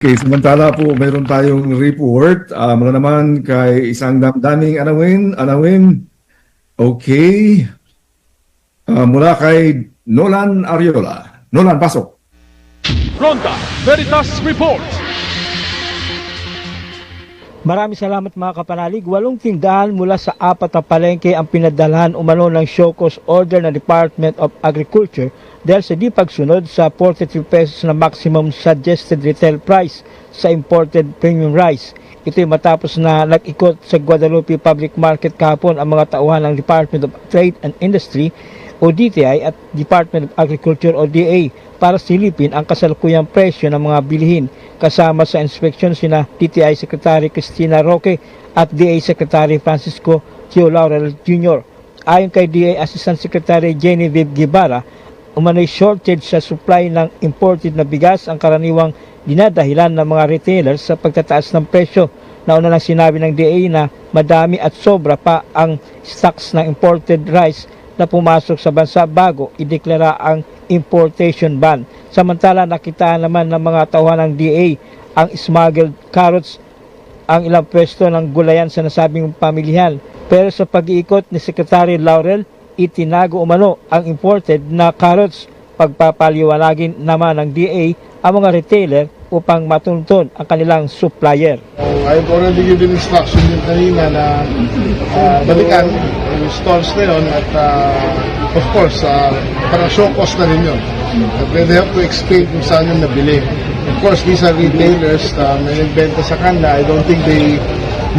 Okay, samantala po, mayroon tayong report mula naman kay isang damdaming Anawin. Okay. Mula kay Nolan Ariola. Nolan, pasok. Ronda Veritas Report. Maraming salamat mga kapanalig. 8 tindahan mula sa 4 na palengke ang pinadalhan umano ng show cause order ng Department of Agriculture dahil sa di pagsunod sa 43 pesos na maximum suggested retail price sa imported premium rice. Ito'y matapos na nag-ikot sa Guadalupe Public Market kahapon ang mga tauhan ng Department of Trade and Industry o DTI at Department of Agriculture o DA para silipin ang kasalukuyang presyo ng mga bilihin. Kasama sa inspeksyon sina DTI Secretary Cristina Roque at DA Secretary Francisco Gio Laurel Jr. Ayon kay DA Assistant Secretary Genevieve Guevara, umano'y shortage sa supply ng imported na bigas ang karaniwang dinadahilan ng mga retailers sa pagtataas ng presyo. Nauna lang sinabi ng DA na madami at sobra pa ang stocks ng imported rice na pumasok sa bansa bago ideklara ang importation ban. Samantala, nakitaan naman ng mga tauhan ng DA ang smuggled carrots ang ilang pwesto ng gulayan sa nasabing pamilihan. Pero sa pag-iikot ni Secretary Laurel, itinago umano ang imported na carrots. Pagpapaliwanagin naman ng DA ang mga retailer upang matuntun ang kanilang supplier. I've already given instruction yung kanina na balikan yung stalls na yun at of course, para show cost na rin yun. At they have to explain kung saan yung nabili. Of course, these are retailers na may nagbenta sa kanila. I don't think they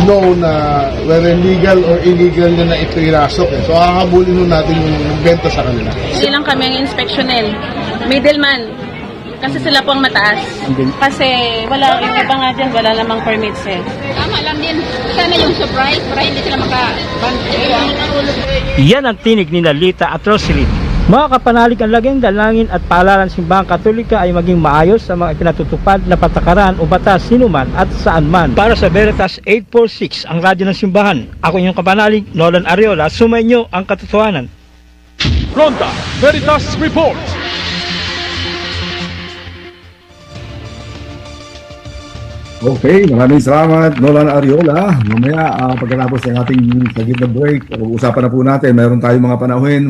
know na whether legal or illegal na ito irasok. So, hahabulin natin yung nagbenta sa kanila. Hindi lang kami ang inspectionel. Middleman. Kasi sila po ang mataas. Kasi wala, yung iba nga dyan, wala namang permits eh. Tama lang din. Sana yung surprise para hindi sila Yan ang tinig ni Nalita at Roselyn. Mga kapanalig, ang laging dalangin at paalalan simbahang Katolika ay maging maayos sa mga pinatutupad na patakaran o batas sinuman at saan man. Para sa Veritas 846, ang radyo ng simbahan, ako inyong kapanalig, Nolan Ariola, sumainyo ang katotohanan. Ronda Veritas Report. Okay, maraming salamat, Nolan Ariola. Mamaya, pagkatapos ng ating saglit na break, usapan na po natin, mayroon tayong mga panahon,